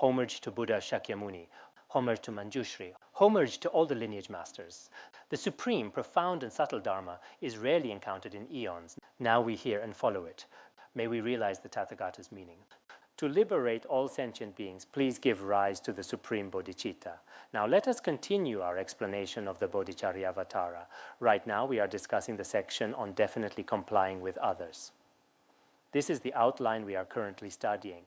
homage to Buddha Shakyamuni, homage to Manjushri, homage to all the lineage masters. The supreme, profound and subtle Dharma is rarely encountered in eons. Now we hear and follow it. May we realize the Tathagata's meaning. To liberate all sentient beings, please give rise to the Supreme Bodhicitta. Now let us continue our explanation of the Bodhicharyavatara. Right now we are discussing the section on definitely complying with others. This is the outline we are currently studying.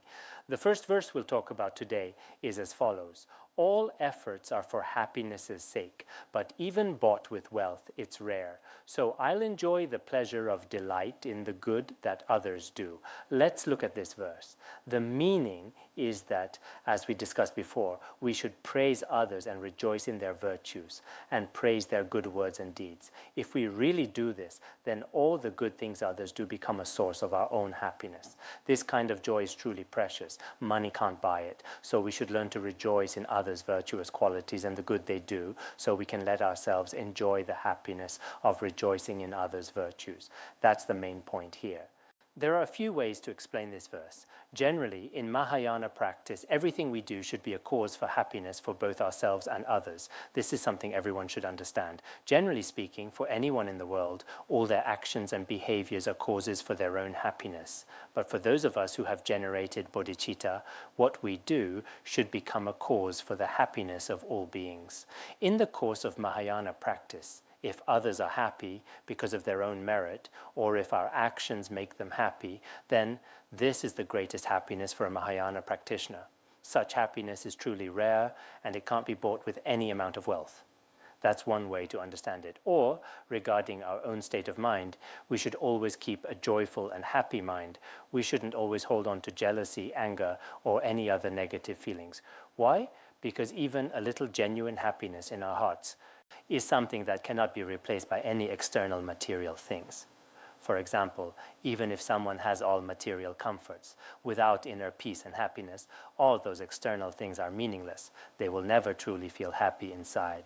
The first verse we'll talk about today is as follows. All efforts are for happiness's sake, but even bought with wealth, it's rare. So I'll enjoy the pleasure of delight in the good that others do. Let's look at this verse. The meaning is that, as we discussed before, we should praise others and rejoice in their virtues and praise their good words and deeds. If we really do this, then all the good things others do become a source of our own happiness. This kind of joy is truly precious. Money can't buy it. So we should learn to rejoice in others' virtuous qualities and the good they do, so we can let ourselves enjoy the happiness of rejoicing in others' virtues. That's the main point here. There are a few ways to explain this verse. Generally, in Mahayana practice, everything we do should be a cause for happiness for both ourselves and others. This is something everyone should understand. Generally speaking, for anyone in the world, all their actions and behaviors are causes for their own happiness. But for those of us who have generated bodhicitta, what we do should become a cause for the happiness of all beings. In the course of Mahayana practice, if others are happy because of their own merit, or if our actions make them happy, then this is the greatest happiness for a Mahayana practitioner. Such happiness is truly rare, and it can't be bought with any amount of wealth. That's one way to understand it. Or, regarding our own state of mind, we should always keep a joyful and happy mind. We shouldn't always hold on to jealousy, anger, or any other negative feelings. Why? Because even a little genuine happiness in our hearts is something that cannot be replaced by any external material things. For example, even if someone has all material comforts, without inner peace and happiness, all those external things are meaningless. They will never truly feel happy inside.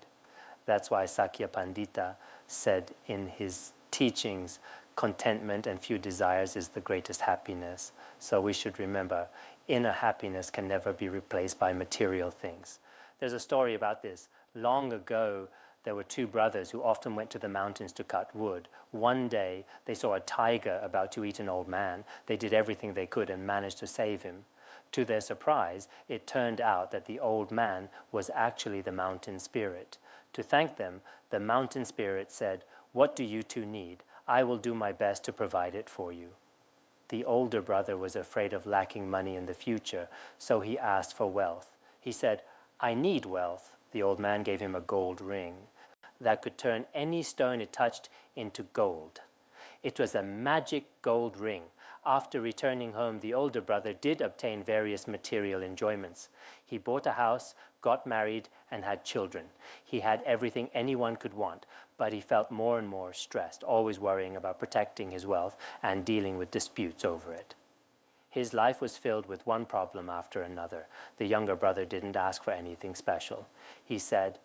That's why Sakya Pandita said in his teachings, contentment and few desires is the greatest happiness. So we should remember, inner happiness can never be replaced by material things. There's a story about this. Long ago, there were two brothers who often went to the mountains to cut wood. One day, they saw a tiger about to eat an old man. They did everything they could and managed to save him. To their surprise, it turned out that the old man was actually the mountain spirit. To thank them, the mountain spirit said, "What do you two need? I will do my best to provide it for you." The older brother was afraid of lacking money in the future, so he asked for wealth. He said, "I need wealth." The old man gave him a gold ring that could turn any stone it touched into gold. It was a magic gold ring. After returning home, the older brother did obtain various material enjoyments. He bought a house, got married, and had children. He had everything anyone could want, but he felt more and more stressed, always worrying about protecting his wealth and dealing with disputes over it. His life was filled with one problem after another. The younger brother didn't ask for anything special. He said,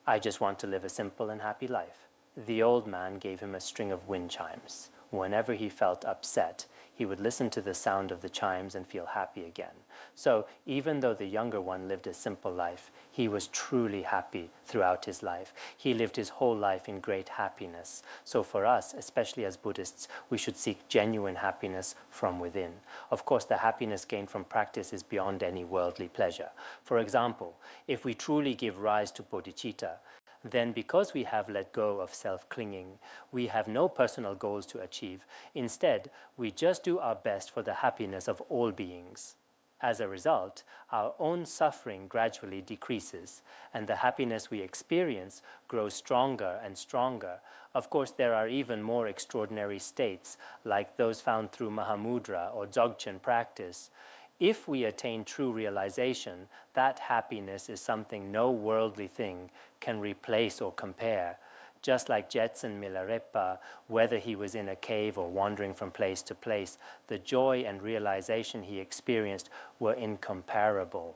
"I just want to live a simple and happy life." The old man gave him a string of wind chimes. Whenever he felt upset, he would listen to the sound of the chimes and feel happy again. So even though the younger one lived a simple life, he was truly happy throughout his life. He lived his whole life in great happiness. So for us, especially as Buddhists, we should seek genuine happiness from within. Of course, the happiness gained from practice is beyond any worldly pleasure. For example, if we truly give rise to bodhicitta, then because we have let go of self-clinging, we have no personal goals to achieve. Instead, we just do our best for the happiness of all beings. As a result, our own suffering gradually decreases, and the happiness we experience grows stronger and stronger. Of course, there are even more extraordinary states, like those found through Mahamudra or Dzogchen practice. If we attain true realization, that happiness is something no worldly thing can replace or compare. Just like Jetsun Milarepa, whether he was in a cave or wandering from place to place, the joy and realization he experienced were incomparable.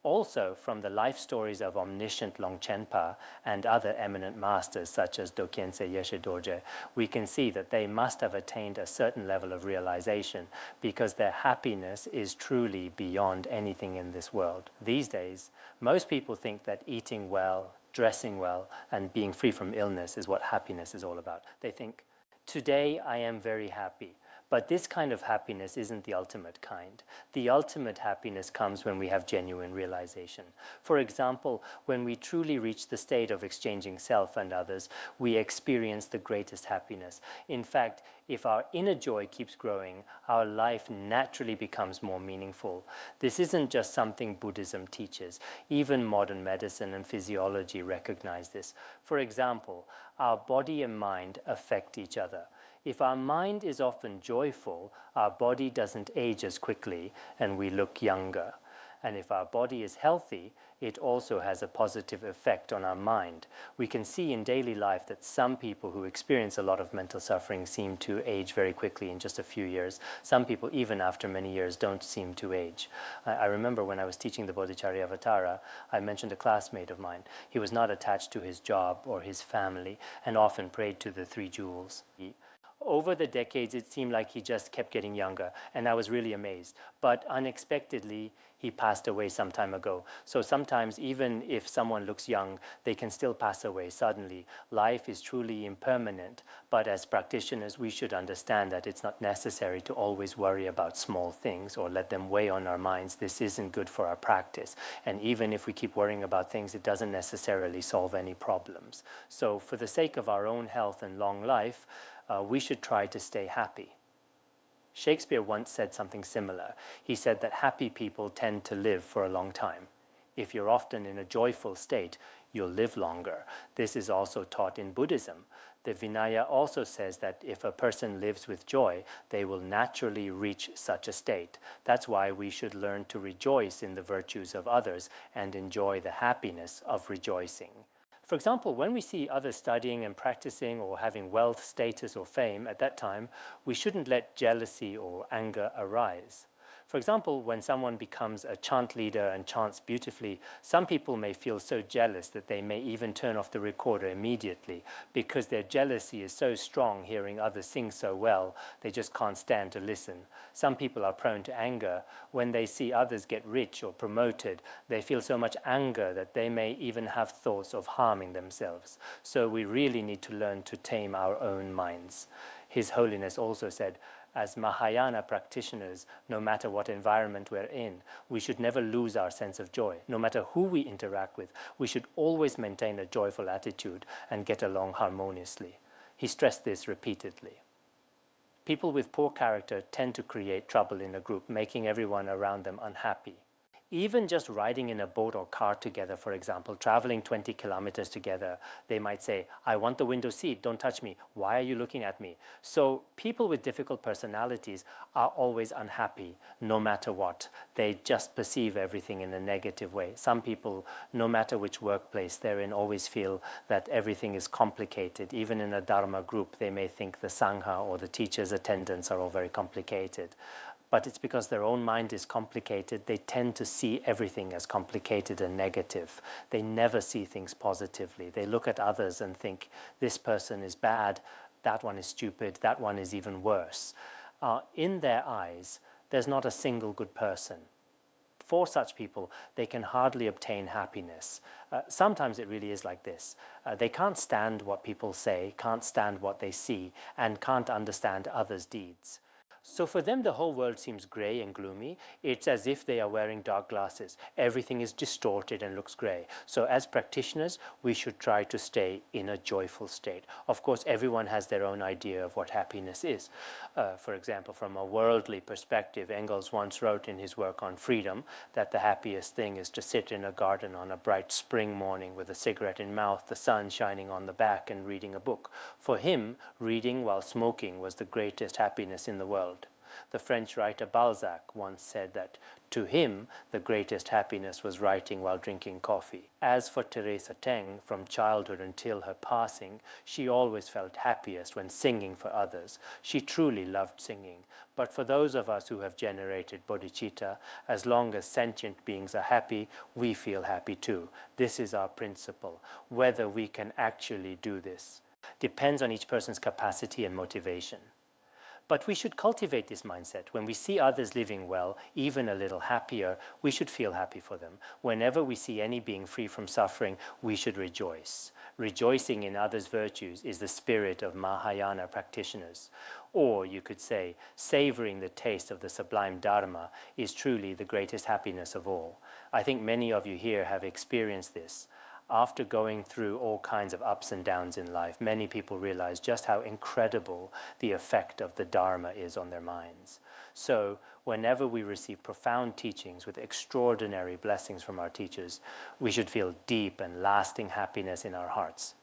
Also, from the life stories of omniscient Longchenpa and other eminent masters such as Dokyense Yeshe Dorje, we can see that they must have attained a certain level of realization because their happiness is truly beyond anything in this world. These days, most people think that eating well, dressing well, and being free from illness is what happiness is all about. They think, today I am very happy. But this kind of happiness isn't the ultimate kind. The ultimate happiness comes when we have genuine realization. For example, when we truly reach the state of exchanging self and others, we experience the greatest happiness. In fact, if our inner joy keeps growing, our life naturally becomes more meaningful. This isn't just something Buddhism teaches. Even modern medicine and physiology recognize this. For example, our body and mind affect each other. If our mind is often joyful, our body doesn't age as quickly and we look younger. And if our body is healthy, it also has a positive effect on our mind. We can see in daily life that some people who experience a lot of mental suffering seem to age very quickly in just a few years. Some people, even after many years, don't seem to age. I remember when I was teaching the Bodhicharya Avatara, I mentioned a classmate of mine. He was not attached to his job or his family and often prayed to the three jewels. Over the decades, it seemed like he just kept getting younger, and I was really amazed. But unexpectedly, he passed away some time ago. So sometimes, even if someone looks young, they can still pass away suddenly. Life is truly impermanent, but as practitioners, we should understand that it's not necessary to always worry about small things or let them weigh on our minds. This isn't good for our practice. And even if we keep worrying about things, it doesn't necessarily solve any problems. So for the sake of our own health and long life, we should try to stay happy. Shakespeare once said something similar. He said that happy people tend to live for a long time. If you're often in a joyful state, you'll live longer. This is also taught in Buddhism. The Vinaya also says that if a person lives with joy, they will naturally reach such a state. That's why we should learn to rejoice in the virtues of others and enjoy the happiness of rejoicing. For example, when we see others studying and practicing or having wealth, status, or fame at that time, we shouldn't let jealousy or anger arise. For example, when someone becomes a chant leader and chants beautifully, some people may feel so jealous that they may even turn off the recorder immediately because their jealousy is so strong hearing others sing so well, they just can't stand to listen. Some people are prone to anger. When they see others get rich or promoted, they feel so much anger that they may even have thoughts of harming themselves. So we really need to learn to tame our own minds. His Holiness also said, as Mahayana practitioners, no matter what environment we're in, we should never lose our sense of joy. No matter who we interact with, we should always maintain a joyful attitude and get along harmoniously. He stressed this repeatedly. People with poor character tend to create trouble in a group, making everyone around them unhappy. Even just riding in a boat or car together, for example, traveling 20 kilometers together, they might say, I want the window seat, don't touch me. Why are you looking at me? So people with difficult personalities are always unhappy, no matter what. They just perceive everything in a negative way. Some people, no matter which workplace they're in, always feel that everything is complicated. Even in a Dharma group, they may think the Sangha or the teacher's attendance are all very complicated. But it's because their own mind is complicated. They tend to see everything as complicated and negative. They never see things positively. They look at others and think, this person is bad, that one is stupid, that one is even worse. In their eyes, there's not a single good person. For such people, they can hardly obtain happiness. Sometimes it really is like this. They can't stand what people say, can't stand what they see, and can't understand others' deeds. So for them, the whole world seems gray and gloomy. It's as if they are wearing dark glasses. Everything is distorted and looks gray. So as practitioners, we should try to stay in a joyful state. Of course, everyone has their own idea of what happiness is. For example, from a worldly perspective, Engels once wrote in his work on freedom that the happiest thing is to sit in a garden on a bright spring morning with a cigarette in mouth, the sun shining on the back, and reading a book. For him, reading while smoking was the greatest happiness in the world. The French writer Balzac once said that to him the greatest happiness was writing while drinking coffee. As for Teresa Teng, from childhood until her passing, she always felt happiest when singing for others. She truly loved singing. But for those of us who have generated bodhicitta, as long as sentient beings are happy, we feel happy too. This is our principle. Whether we can actually do this depends on each person's capacity and motivation. But we should cultivate this mindset. When we see others living well, even a little happier, we should feel happy for them. Whenever we see any being free from suffering, we should rejoice. Rejoicing in others' virtues is the spirit of Mahayana practitioners. Or you could say, savoring the taste of the sublime Dharma is truly the greatest happiness of all. I think many of you here have experienced this. After going through all kinds of ups and downs in life, many people realize just how incredible the effect of the Dharma is on their minds. So, whenever we receive profound teachings with extraordinary blessings from our teachers, we should feel deep and lasting happiness in our hearts.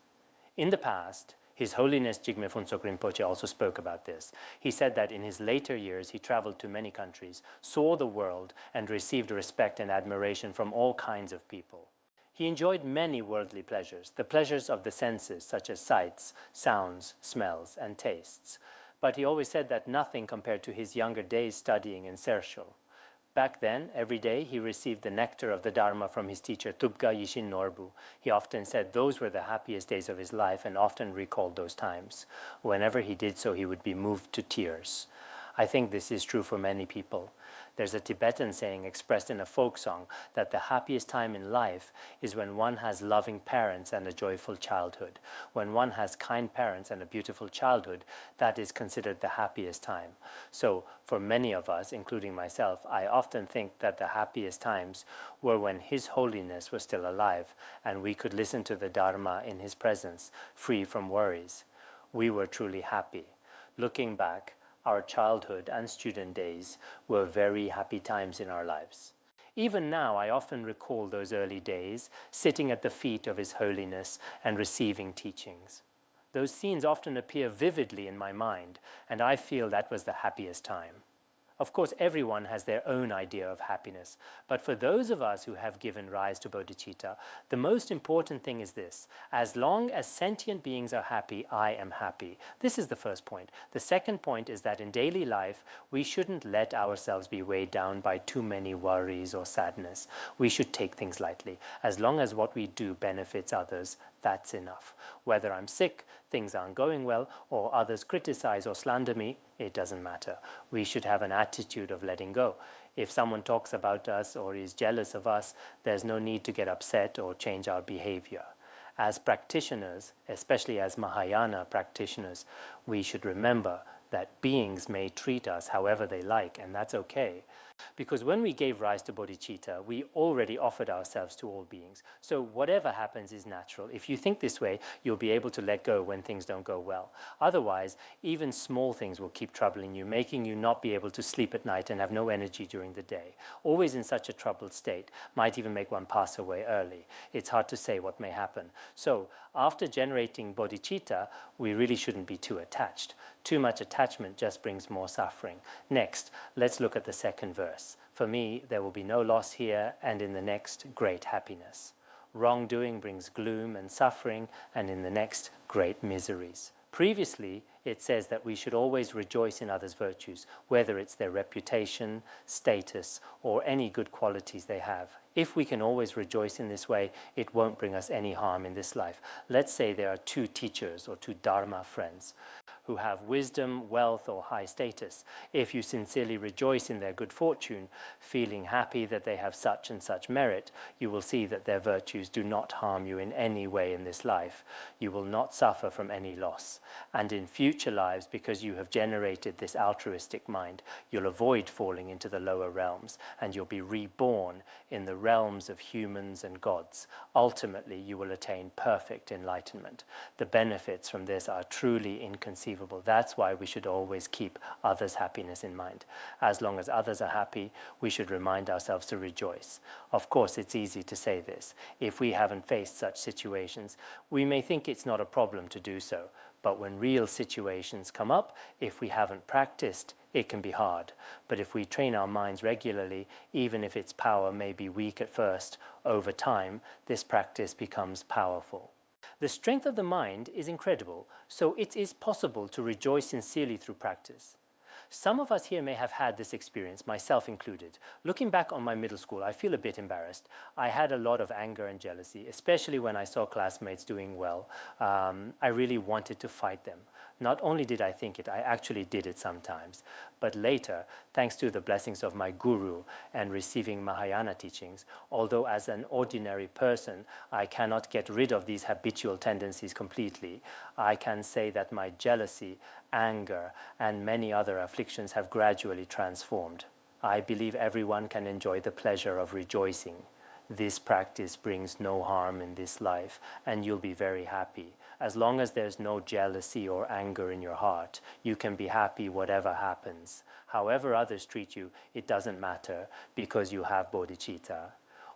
In the past, His Holiness Jigme Phuntsok Rinpoche also spoke about this. He said that in his later years he traveled to many countries, saw the world, and received respect and admiration from all kinds of people. He enjoyed many worldly pleasures, the pleasures of the senses such as sights, sounds, smells, and tastes. But he always said that nothing compared to his younger days studying in Sershul. Back then, every day he received the nectar of the Dharma from his teacher Tubga Yishin Norbu. He often said those were the happiest days of his life and often recalled those times. Whenever he did so, he would be moved to tears. I think this is true for many people. There's a Tibetan saying expressed in a folk song that the happiest time in life is when one has loving parents and a joyful childhood. When one has kind parents and a beautiful childhood, that is considered the happiest time. So for many of us, including myself, I often think that the happiest times were when His Holiness was still alive and we could listen to the Dharma in His presence, free from worries. We were truly happy. Looking back, our childhood and student days were very happy times in our lives. Even now, I often recall those early days, sitting at the feet of His Holiness and receiving teachings. Those scenes often appear vividly in my mind, and I feel that was the happiest time. Of course, everyone has their own idea of happiness, but for those of us who have given rise to bodhicitta, the most important thing is this: as long as sentient beings are happy, I am happy. This is the first point. The second point is that in daily life, we shouldn't let ourselves be weighed down by too many worries or sadness. We should take things lightly. As long as what we do benefits others, that's enough. Whether I'm sick, things aren't going well, or others criticize or slander me, it doesn't matter. We should have an attitude of letting go. If someone talks about us or is jealous of us, there's no need to get upset or change our behavior. As practitioners, especially as Mahayana practitioners, we should remember that beings may treat us however they like, and that's okay. Because when we gave rise to bodhicitta, we already offered ourselves to all beings. So whatever happens is natural. If you think this way, you'll be able to let go when things don't go well. Otherwise, even small things will keep troubling you, making you not be able to sleep at night and have no energy during the day. Always in such a troubled state might even make one pass away early. It's hard to say what may happen. So after generating bodhicitta, we really shouldn't be too attached. Too much attachment just brings more suffering. Next, let's look at the second verse. For me, there will be no loss here, and in the next, great happiness. Wrongdoing brings gloom and suffering, and in the next, great miseries. Previously, it says that we should always rejoice in others' virtues, whether it's their reputation, status, or any good qualities they have. If we can always rejoice in this way, it won't bring us any harm in this life. Let's say there are two teachers or two Dharma friends who have wisdom, wealth, or high status. If you sincerely rejoice in their good fortune, feeling happy that they have such and such merit, you will see that their virtues do not harm you in any way in this life. You will not suffer from any loss. And in future lives, because you have generated this altruistic mind, you'll avoid falling into the lower realms, and you'll be reborn in the realms of humans and gods. Ultimately, you will attain perfect enlightenment. The benefits from this are truly inconceivable. That's why we should always keep others' happiness in mind. As long as others are happy, we should remind ourselves to rejoice. Of course, it's easy to say this. If we haven't faced such situations, we may think it's not a problem to do so. But when real situations come up, if we haven't practiced, it can be hard. But if we train our minds regularly, even if its power may be weak at first, over time, this practice becomes powerful. The strength of the mind is incredible, so it is possible to rejoice sincerely through practice. Some of us here may have had this experience, myself included. Looking back on my middle school, I feel a bit embarrassed. I had a lot of anger and jealousy, especially when I saw classmates doing well. I really wanted to fight them. Not only did I think it, I actually did it sometimes. But later, thanks to the blessings of my guru and receiving Mahayana teachings, although as an ordinary person, I cannot get rid of these habitual tendencies completely, I can say that my jealousy, anger, and many other afflictions have gradually transformed. I believe everyone can enjoy the pleasure of rejoicing. This practice brings no harm in this life, and you'll be very happy. As long as there's no jealousy or anger in your heart, you can be happy whatever happens. However others treat you, it doesn't matter, because you have bodhicitta.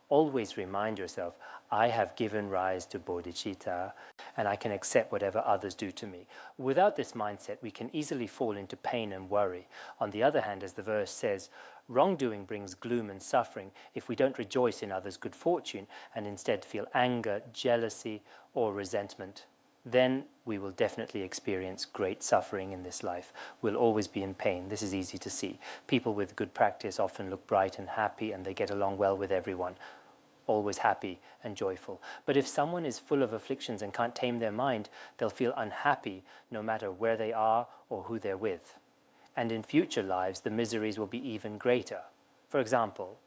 Always remind yourself, I have given rise to bodhicitta, and I can accept whatever others do to me. Without this mindset, we can easily fall into pain and worry. On the other hand, as the verse says, wrongdoing brings gloom and suffering if we don't rejoice in others' good fortune and instead feel anger, jealousy, or resentment. Then we will definitely experience great suffering in this life. We'll always be in pain. This is easy to see. People with good practice often look bright and happy, and they get along well with everyone, always happy and joyful. But if someone is full of afflictions and can't tame their mind, they'll feel unhappy no matter where they are or who they're with. And in future lives, the miseries will be even greater. For example,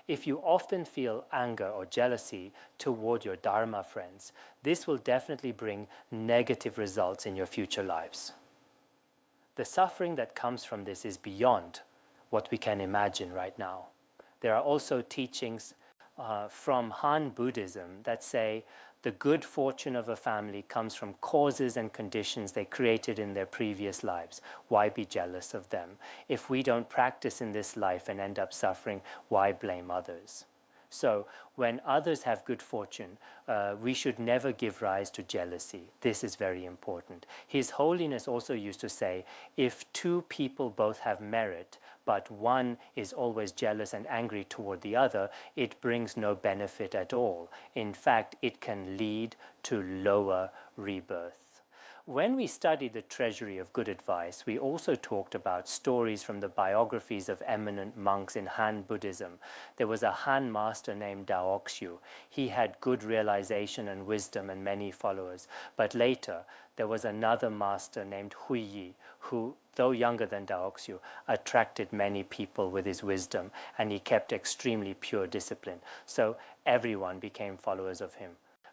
if you often feel anger or jealousy toward your Dharma friends, this will definitely bring negative results in your future lives. The suffering that comes from this is beyond what we can imagine right now. There are also teachings from Han Buddhism that say the good fortune of a family comes from causes and conditions they created in their previous lives. Why be jealous of them? If we don't practice in this life and end up suffering, why blame others? So when others have good fortune, we should never give rise to jealousy. This is very important. His Holiness also used to say, if two people both have merit, but one is always jealous and angry toward the other, it brings no benefit at all. In fact, it can lead to lower rebirth. When we studied the treasury of good advice, we also talked about stories from the biographies of eminent monks in Han Buddhism. There was a Han master named Daoxu. He had good realization and wisdom and many followers. But later, there was another master named Huiyi, who, though younger than Daoxu, attracted many people with his wisdom, and he kept extremely pure discipline. So everyone became followers of him.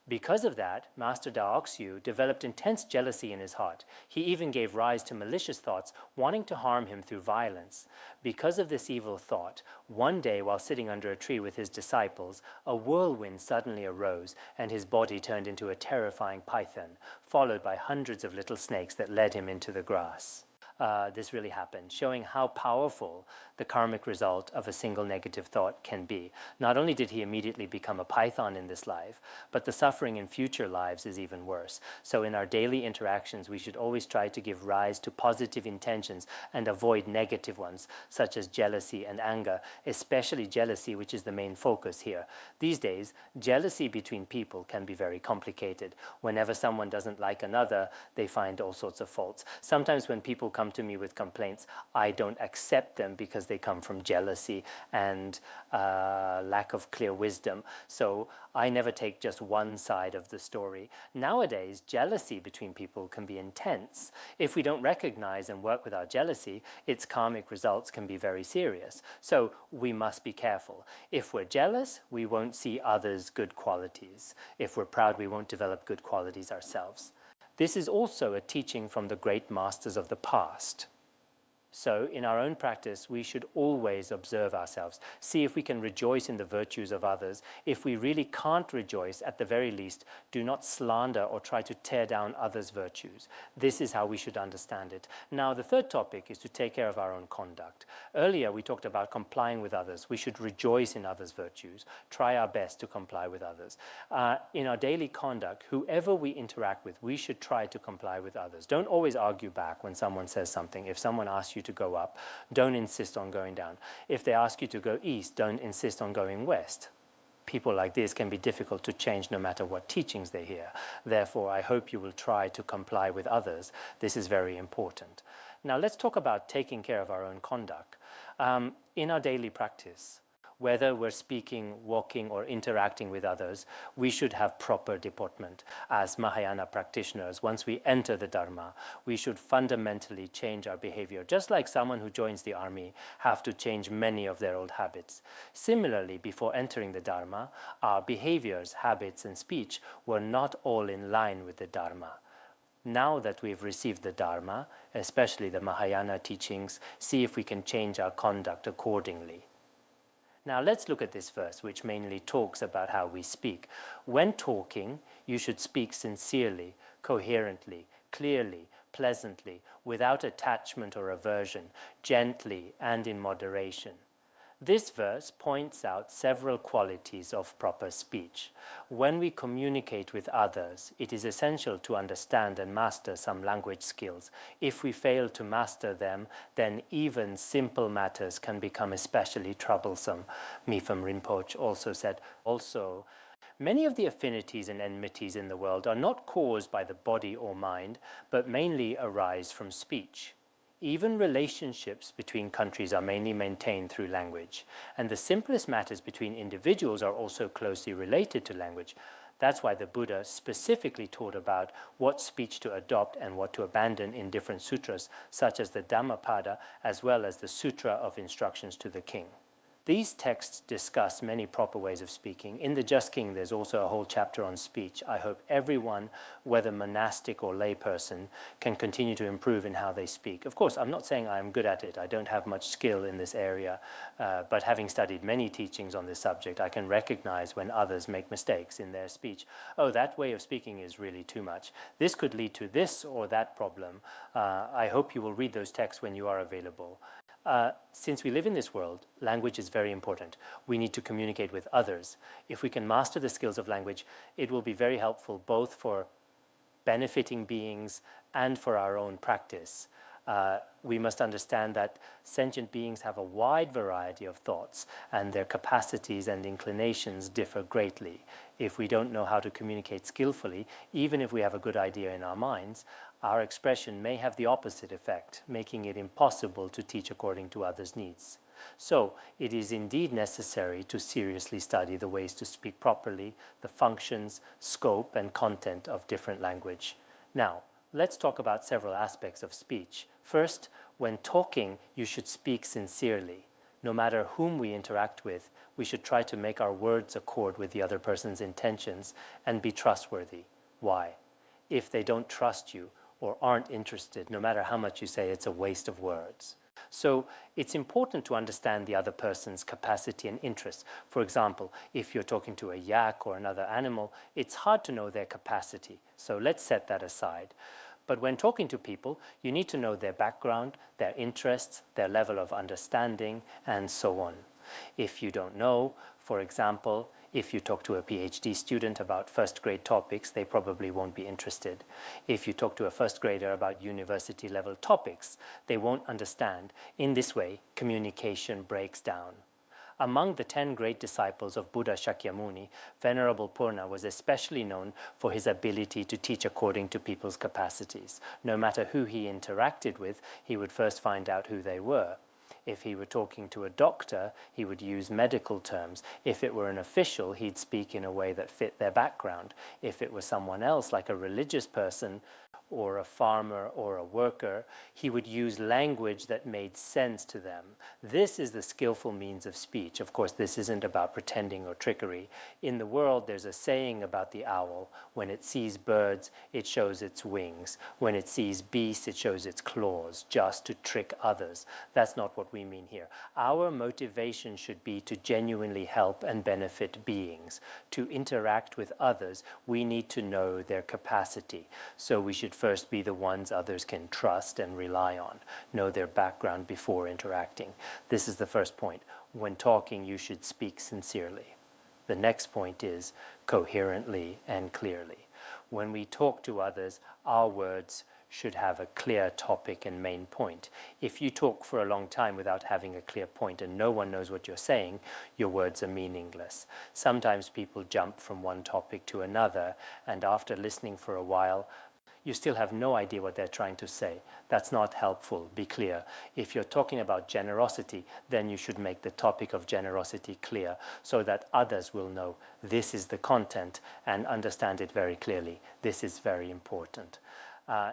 Because of that, Master Daoxu developed intense jealousy in his heart. He even gave rise to malicious thoughts, wanting to harm him through violence. Because of this evil thought, one day while sitting under a tree with his disciples, a whirlwind suddenly arose, and his body turned into a terrifying python, followed by hundreds of little snakes that led him into the grass. This really happened, showing how powerful the karmic result of a single negative thought can be. Not only did he immediately become a python in this life, but the suffering in future lives is even worse. So in our daily interactions, we should always try to give rise to positive intentions and avoid negative ones, such as jealousy and anger, especially jealousy, which is the main focus here. These days, jealousy between people can be very complicated. Whenever someone doesn't like another, they find all sorts of faults. Sometimes when people come to me with complaints, I don't accept them because they come from jealousy and lack of clear wisdom. So I never take just one side of the story. Nowadays, jealousy between people can be intense. If we don't recognize and work with our jealousy, its karmic results can be very serious. So we must be careful. If we're jealous, we won't see others' good qualities. If we're proud, we won't develop good qualities ourselves. This is also a teaching from the great masters of the past. So in our own practice, we should always observe ourselves, see if we can rejoice in the virtues of others. If we really can't rejoice, at the very least, do not slander or try to tear down others' virtues. This is how we should understand it. Now, the third topic is to take care of our own conduct. Earlier, we talked about complying with others. We should rejoice in others' virtues, try our best to comply with others. In our daily conduct, whoever we interact with, we should try to comply with others. Don't always argue back when someone says something. If someone asks you to go up, don't insist on going down. If they ask you to go east, don't insist on going west. People like this can be difficult to change no matter what teachings they hear. Therefore, I hope you will try to comply with others. This is very important. Now, let's talk about taking care of our own conduct. In our daily practice, whether we're speaking, walking, or interacting with others, we should have proper deportment. As Mahayana practitioners, once we enter the Dharma, we should fundamentally change our behavior, just like someone who joins the army have to change many of their old habits. Similarly, before entering the Dharma, our behaviors, habits, and speech were not all in line with the Dharma. Now that we've received the Dharma, especially the Mahayana teachings, see if we can change our conduct accordingly. Now let's look at this verse, which mainly talks about how we speak. When talking, you should speak sincerely, coherently, clearly, pleasantly, without attachment or aversion, gently and in moderation. This verse points out several qualities of proper speech. When we communicate with others, it is essential to understand and master some language skills. If we fail to master them, then even simple matters can become especially troublesome. Mipham Rinpoche also said. Also, many of the affinities and enmities in the world are not caused by the body or mind, but mainly arise from speech. Even relationships between countries are mainly maintained through language, and the simplest matters between individuals are also closely related to language. That's why the Buddha specifically taught about what speech to adopt and what to abandon in different sutras, such as the Dhammapada, as well as the Sutra of Instructions to the King. These texts discuss many proper ways of speaking. In the Just King, there's also a whole chapter on speech. I hope everyone, whether monastic or layperson, can continue to improve in how they speak. Of course, I'm not saying I'm good at it. I don't have much skill in this area, but having studied many teachings on this subject, I can recognize when others make mistakes in their speech. Oh, that way of speaking is really too much. This could lead to this or that problem. I hope you will read those texts when you are available. Since we live in this world, language is very important. We need to communicate with others. If we can master the skills of language, it will be very helpful both for benefiting beings and for our own practice. We must understand that sentient beings have a wide variety of thoughts, and their capacities and inclinations differ greatly. If we don't know how to communicate skillfully, even if we have a good idea in our minds, our expression may have the opposite effect, making it impossible to teach according to others' needs. So, it is indeed necessary to seriously study the ways to speak properly, the functions, scope, and content of different language. Now, let's talk about several aspects of speech. First, when talking, you should speak sincerely. No matter whom we interact with, we should try to make our words accord with the other person's intentions and be trustworthy. Why? If they don't trust you or aren't interested, no matter how much you say, it's a waste of words. So it's important to understand the other person's capacity and interests. For example, if you're talking to a yak or another animal, it's hard to know their capacity. So let's set that aside. But when talking to people, you need to know their background, their interests, their level of understanding, and so on. If you don't know, for example, if you talk to a PhD student about first-grade topics, they probably won't be interested. If you talk to a first grader about university-level topics, they won't understand. In this way, communication breaks down. Among the 10 great disciples of Buddha Shakyamuni, Venerable Purna was especially known for his ability to teach according to people's capacities. No matter who he interacted with, he would first find out who they were. If he were talking to a doctor, he would use medical terms. If it were an official, he'd speak in a way that fit their background. If it was someone else, like a religious person, or a farmer or a worker, he would use language that made sense to them. This is the skillful means of speech. Of course, this isn't about pretending or trickery. In the world, there's a saying about the owl. When it sees birds, it shows its wings. When it sees beasts, it shows its claws, just to trick others. That's not what we mean here. Our motivation should be to genuinely help and benefit beings. To interact with others, we need to know their capacity. So we should first be the ones others can trust and rely on, know their background before interacting. This is the first point. When talking, you should speak sincerely. The next point is coherently and clearly. When we talk to others, our words should have a clear topic and main point. If you talk for a long time without having a clear point and no one knows what you're saying, your words are meaningless. Sometimes people jump from one topic to another, and after listening for a while, you still have no idea what they're trying to say. That's not helpful. Be clear. If you're talking about generosity, then you should make the topic of generosity clear so that others will know this is the content and understand it very clearly. This is very important.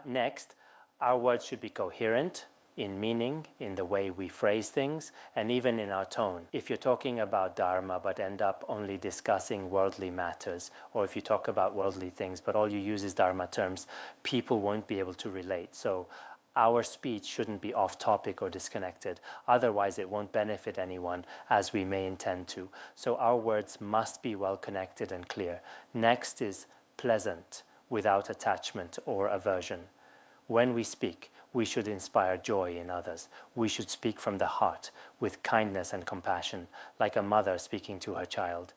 Next, our words should be coherent in meaning, in the way we phrase things, and even in our tone. If you're talking about Dharma but end up only discussing worldly matters, or if you talk about worldly things but all you use is Dharma terms, people won't be able to relate. So our speech shouldn't be off topic or disconnected. Otherwise, it won't benefit anyone, as we may intend to. So our words must be well connected and clear. Next is pleasant, without attachment or aversion. When we speak, we should inspire joy in others. We should speak from the heart with kindness and compassion, like a mother speaking to her child.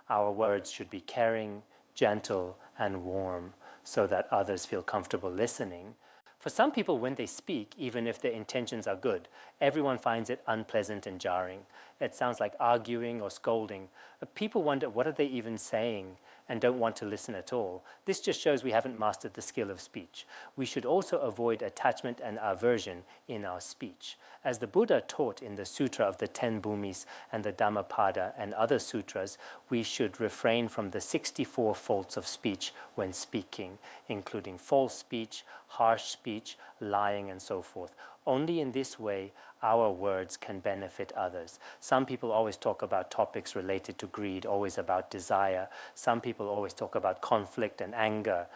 Our words should be caring, gentle, and warm so that others feel comfortable listening. For some people, when they speak, even if their intentions are good, everyone finds it unpleasant and jarring. It sounds like arguing or scolding. People wonder, what are they even saying, and don't want to listen at all. This just shows we haven't mastered the skill of speech. We should also avoid attachment and aversion in our speech. As the Buddha taught in the Sutra of the 10 Bhumis and the Dhammapada and other sutras, we should refrain from the 64 faults of speech when speaking, including false speech, harsh speech, lying, and so forth. Only in this way our words can benefit others. Some people always talk about topics related to greed, always about desire. Some people always talk about conflict and anger.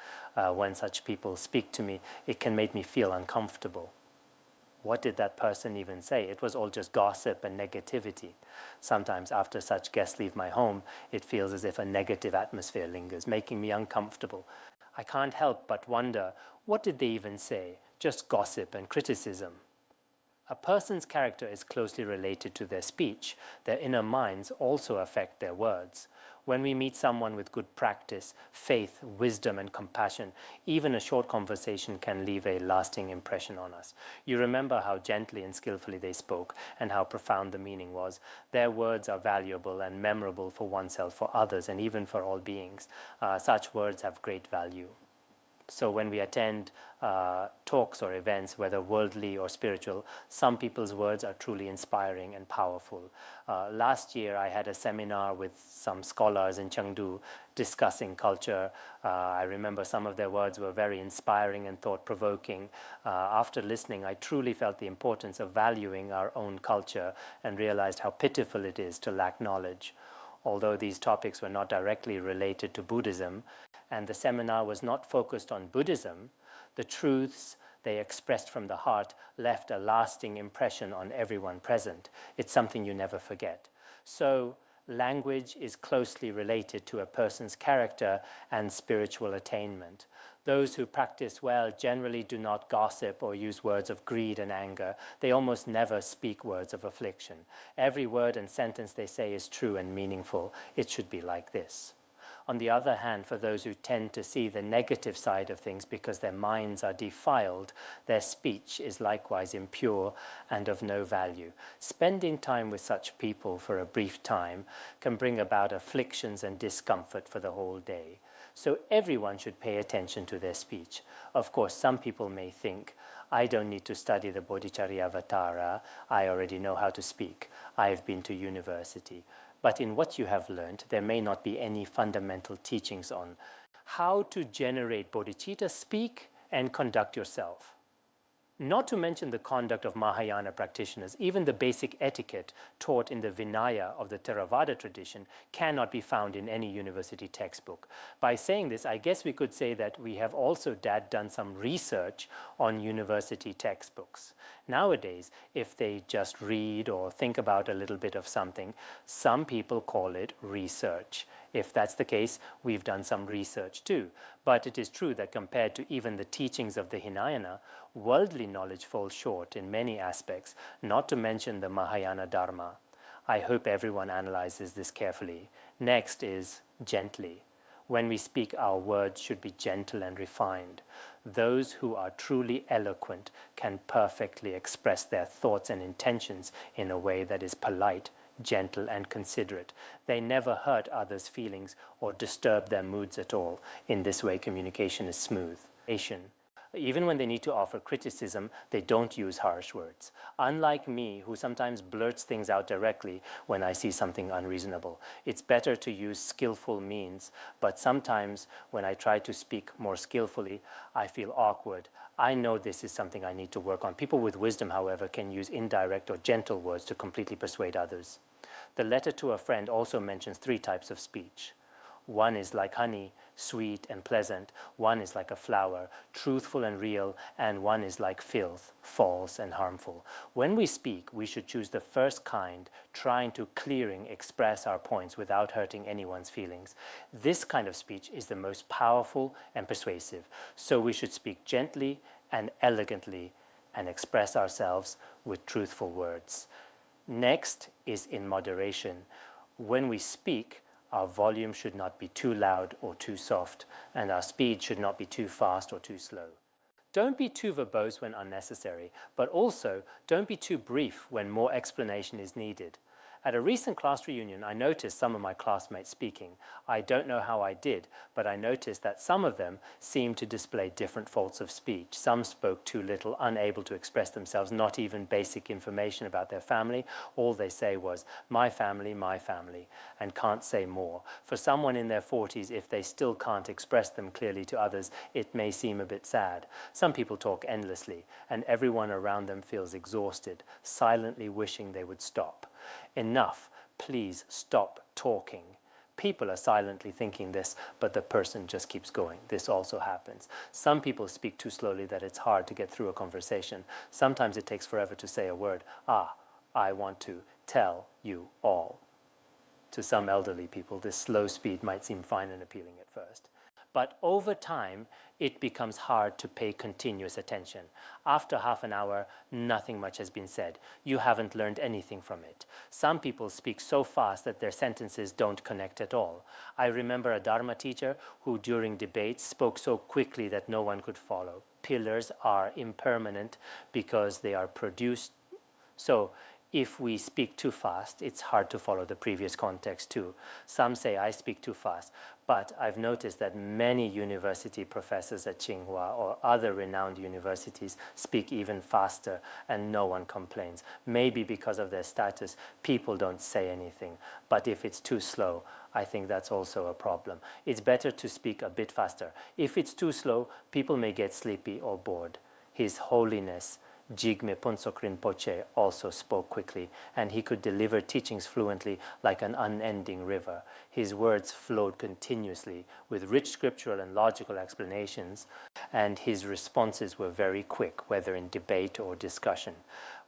When such people speak to me, it can make me feel uncomfortable. What did that person even say? It was all just gossip and negativity. Sometimes after such guests leave my home, it feels as if a negative atmosphere lingers, making me uncomfortable. I can't help but wonder, what did they even say? Just gossip and criticism. A person's character is closely related to their speech. Their inner minds also affect their words. When we meet someone with good practice, faith, wisdom, and compassion, even a short conversation can leave a lasting impression on us. You remember how gently and skillfully they spoke and how profound the meaning was. Their words are valuable and memorable for oneself, for others, and even for all beings. Such words have great value. So when we attend talks or events, whether worldly or spiritual, some people's words are truly inspiring and powerful. Last year, I had a seminar with some scholars in Chengdu discussing culture. I remember some of their words were very inspiring and thought-provoking. After listening, I truly felt the importance of valuing our own culture and realized how pitiful it is to lack knowledge. Although these topics were not directly related to Buddhism, and the seminar was not focused on Buddhism, the truths they expressed from the heart left a lasting impression on everyone present. It's something you never forget. So, language is closely related to a person's character and spiritual attainment. Those who practice well generally do not gossip or use words of greed and anger. They almost never speak words of affliction. Every word and sentence they say is true and meaningful. It should be like this. On the other hand, for those who tend to see the negative side of things because their minds are defiled, their speech is likewise impure and of no value. Spending time with such people for a brief time can bring about afflictions and discomfort for the whole day. So everyone should pay attention to their speech. Of course, some people may think, I don't need to study the Bodhicharyavatara. I already know how to speak. I've been to university. But in what you have learned, there may not be any fundamental teachings on how to generate bodhicitta, speak, and conduct yourself. Not to mention the conduct of Mahayana practitioners, even the basic etiquette taught in the Vinaya of the Theravada tradition cannot be found in any university textbook. By saying this, I guess we could say that we have also done some research on university textbooks. Nowadays, if they just read or think about a little bit of something, some people call it research. If that's the case, we've done some research too. But it is true that compared to even the teachings of the Hinayana, worldly knowledge falls short in many aspects, not to mention the Mahayana Dharma. I hope everyone analyzes this carefully. Next is gently. When we speak, our words should be gentle and refined. Those who are truly eloquent can perfectly express their thoughts and intentions in a way that is polite, gentle, and considerate. They never hurt others' feelings or disturb their moods at all. In this way, communication is smooth. Even when they need to offer criticism, they don't use harsh words. Unlike me, who sometimes blurts things out directly when I see something unreasonable, it's better to use skillful means, but sometimes when I try to speak more skillfully, I feel awkward. I know this is something I need to work on. People with wisdom, however, can use indirect or gentle words to completely persuade others. The letter to a friend also mentions 3 types of speech. One is like honey, sweet and pleasant. One is like a flower, truthful and real. And one is like filth, false and harmful. When we speak, we should choose the first kind, trying to clearing express our points without hurting anyone's feelings. This kind of speech is the most powerful and persuasive. So we should speak gently and elegantly and express ourselves with truthful words. Next is in moderation. When we speak, our volume should not be too loud or too soft, and our speed should not be too fast or too slow. Don't be too verbose when unnecessary, but also don't be too brief when more explanation is needed. At a recent class reunion, I noticed some of my classmates speaking. I don't know how I did, but I noticed that some of them seemed to display different faults of speech. Some spoke too little, unable to express themselves, not even basic information about their family. All they say was, my family, and can't say more. For someone in their 40s, if they still can't express them clearly to others, it may seem a bit sad. Some people talk endlessly, and everyone around them feels exhausted, silently wishing they would stop. Enough, please stop talking. People are silently thinking this, but the person just keeps going. This also happens. Some people speak too slowly that it's hard to get through a conversation. Sometimes it takes forever to say a word. I want to tell you all. To some elderly people, this slow speed might seem fine and appealing at first. But over time, it becomes hard to pay continuous attention. After half an hour, nothing much has been said. You haven't learned anything from it. Some people speak so fast that their sentences don't connect at all. I remember a Dharma teacher who during debates spoke so quickly that no one could follow. Pillars are impermanent because they are produced. So if we speak too fast, it's hard to follow the previous context too. Some say I speak too fast, but I've noticed that many university professors at Tsinghua or other renowned universities speak even faster and no one complains. Maybe because of their status, people don't say anything. But if it's too slow, I think that's also a problem. It's better to speak a bit faster. If it's too slow, people may get sleepy or bored. His Holiness Jigme Phuntsok Rinpoche also spoke quickly, and he could deliver teachings fluently like an unending river. His words flowed continuously with rich scriptural and logical explanations, and his responses were very quick, whether in debate or discussion.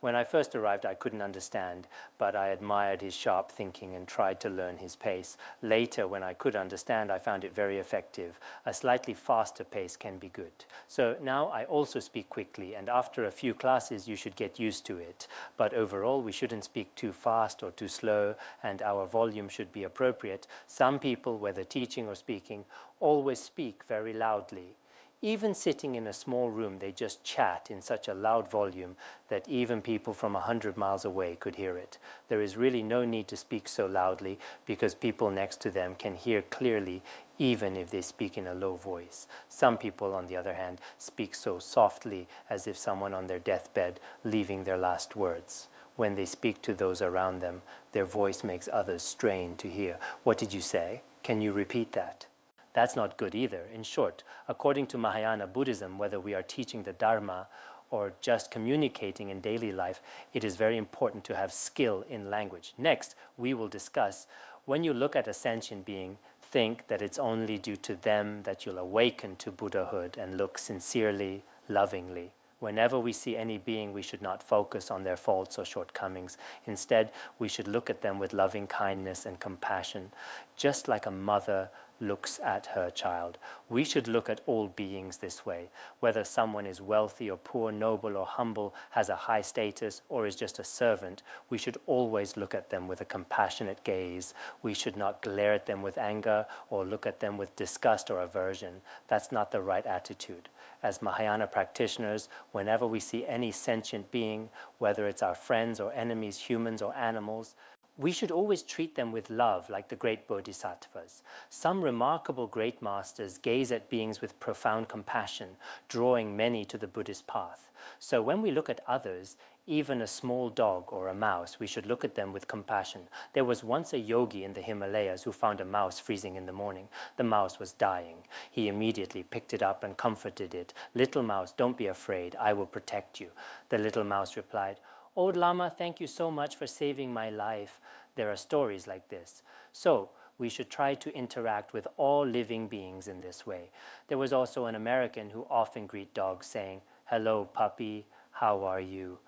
When I first arrived, I couldn't understand, but I admired his sharp thinking and tried to learn his pace. Later, when I could understand, I found it very effective. A slightly faster pace can be good. So now I also speak quickly, and after a few classes, you should get used to it. But overall, we shouldn't speak too fast or too slow, and our volume should be appropriate. Some people, whether teaching or speaking, always speak very loudly. Even sitting in a small room, they just chat in such a loud volume that even people from 100 miles away could hear it. There is really no need to speak so loudly because people next to them can hear clearly even if they speak in a low voice. Some people, on the other hand, speak so softly as if someone on their deathbed leaving their last words. When they speak to those around them, their voice makes others strain to hear. What did you say? Can you repeat that? That's not good either. In short, according to Mahayana Buddhism, whether we are teaching the Dharma or just communicating in daily life, it is very important to have skill in language. Next, we will discuss when you look at a sentient being, think that it's only due to them that you'll awaken to Buddhahood and look sincerely, lovingly. Whenever we see any being, we should not focus on their faults or shortcomings. Instead, we should look at them with loving kindness and compassion, just like a mother looks at her child. We should look at all beings this way, whether someone is wealthy or poor, noble or humble, has a high status or is just a servant. We should always look at them with a compassionate gaze. We should not glare at them with anger or look at them with disgust or aversion. That's not the right attitude. As Mahayana practitioners, whenever we see any sentient being, whether it's our friends or enemies, humans or animals, we should always treat them with love, like the great Bodhisattvas. Some remarkable great masters gaze at beings with profound compassion, drawing many to the Buddhist path. So when we look at others, even a small dog or a mouse, we should look at them with compassion. There was once a yogi in the Himalayas who found a mouse freezing in the morning. The mouse was dying. He immediately picked it up and comforted it. "Little mouse, don't be afraid. I will protect you." The little mouse replied, "Old Lama, thank you so much for saving my life." There are stories like this. So we should try to interact with all living beings in this way. There was also an American who often greet dogs saying, "Hello, puppy, how are you?"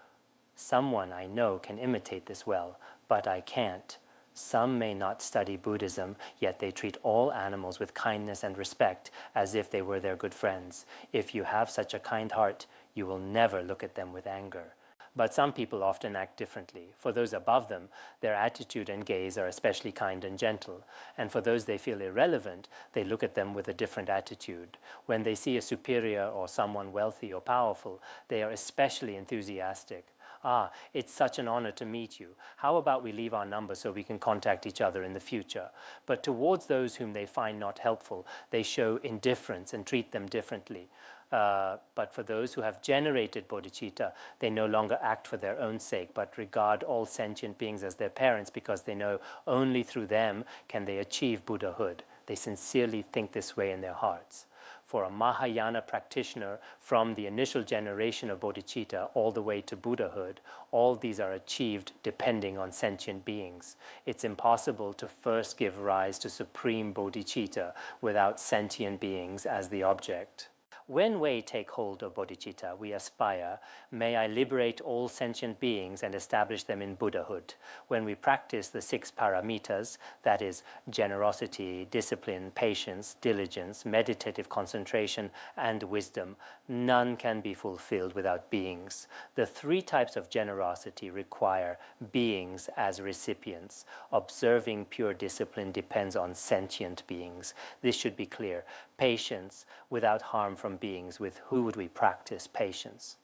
Someone I know can imitate this well, but I can't. Some may not study Buddhism, yet they treat all animals with kindness and respect as if they were their good friends. If you have such a kind heart, you will never look at them with anger. But some people often act differently. For those above them, their attitude and gaze are especially kind and gentle. And for those they feel irrelevant, they look at them with a different attitude. When they see a superior or someone wealthy or powerful, they are especially enthusiastic. "Ah, it's such an honor to meet you. How about we leave our number so we can contact each other in the future?" But towards those whom they find not helpful, they show indifference and treat them differently. But for those who have generated bodhicitta, they no longer act for their own sake, but regard all sentient beings as their parents because they know only through them can they achieve Buddhahood. They sincerely think this way in their hearts. For a Mahayana practitioner, from the initial generation of bodhicitta all the way to Buddhahood, all these are achieved depending on sentient beings. It's impossible to first give rise to supreme bodhicitta without sentient beings as the object. When we take hold of bodhicitta, we aspire, "May I liberate all sentient beings and establish them in Buddhahood." When we practice the 6 paramitas, that is, generosity, discipline, patience, diligence, meditative concentration, and wisdom, none can be fulfilled without beings. The 3 types of generosity require beings as recipients. Observing pure discipline depends on sentient beings. This should be clear. Patience, without harm from beings, with who would we practice patience?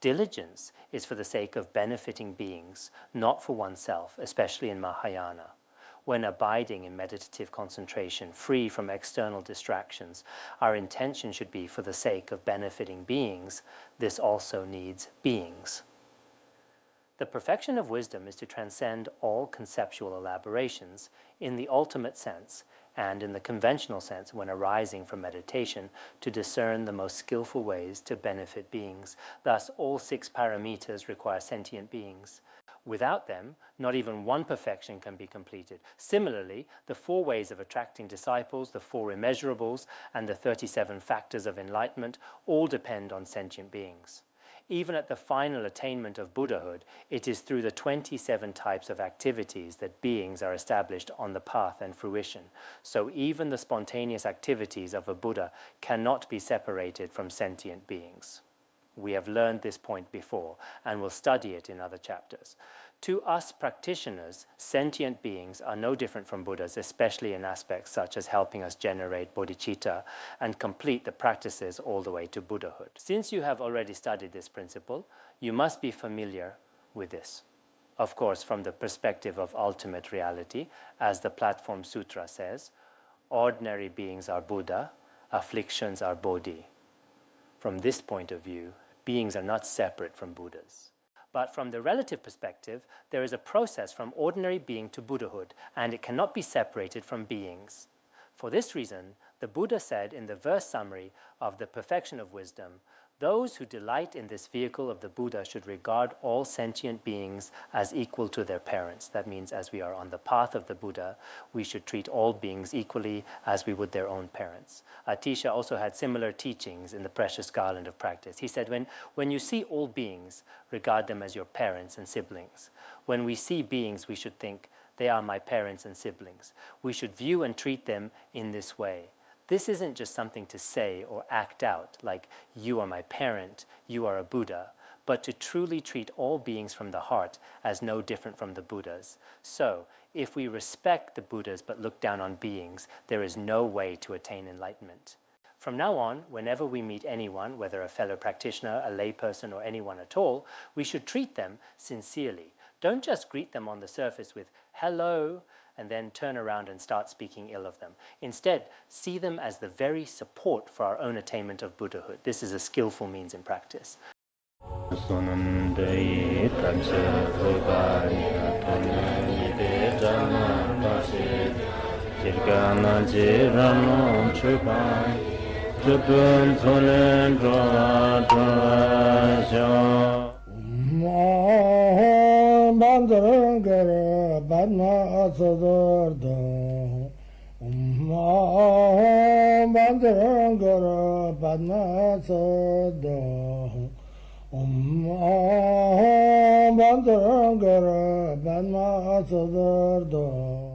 Diligence is for the sake of benefiting beings, not for oneself, especially in Mahayana. When abiding in meditative concentration, free from external distractions, our intention should be for the sake of benefiting beings. This also needs beings. The perfection of wisdom is to transcend all conceptual elaborations in the ultimate sense, and in the conventional sense when arising from meditation, to discern the most skillful ways to benefit beings. Thus, all 6 paramitas require sentient beings. Without them, not even one perfection can be completed. Similarly, the 4 ways of attracting disciples, the 4 immeasurables, and the 37 factors of enlightenment all depend on sentient beings. Even at the final attainment of Buddhahood, it is through the 27 types of activities that beings are established on the path and fruition. So even the spontaneous activities of a Buddha cannot be separated from sentient beings. We have learned this point before, and will study it in other chapters. To us practitioners, sentient beings are no different from Buddhas, especially in aspects such as helping us generate bodhicitta and complete the practices all the way to Buddhahood. Since you have already studied this principle, you must be familiar with this. Of course, from the perspective of ultimate reality, as the Platform Sutra says, ordinary beings are Buddha, afflictions are Bodhi. From this point of view, beings are not separate from Buddhas. But from the relative perspective, there is a process from ordinary being to Buddhahood, and it cannot be separated from beings. For this reason, the Buddha said in the verse summary of the Perfection of Wisdom, "Those who delight in this vehicle of the Buddha should regard all sentient beings as equal to their parents." That means as we are on the path of the Buddha, we should treat all beings equally as we would their own parents. Atisha also had similar teachings in the Precious Garland of Practice. He said, when you see all beings, regard them as your parents and siblings. When we see beings, we should think, They are my parents and siblings. We should view and treat them in this way. This isn't just something to say or act out, like you are my parent, you are a Buddha, but to truly treat all beings from the heart as no different from the Buddhas. So, if we respect the Buddhas but look down on beings, there is no way to attain enlightenment. From now on, whenever we meet anyone, whether a fellow practitioner, a layperson, or anyone at all, we should treat them sincerely. Don't just greet them on the surface with hello and then turn around and start speaking ill of them. Instead, see them as the very support for our own attainment of Buddhahood. This is a skillful means in practice. Bandara Badna Sodargye Bandara Badna Sodargye Bandara Badna Sodargye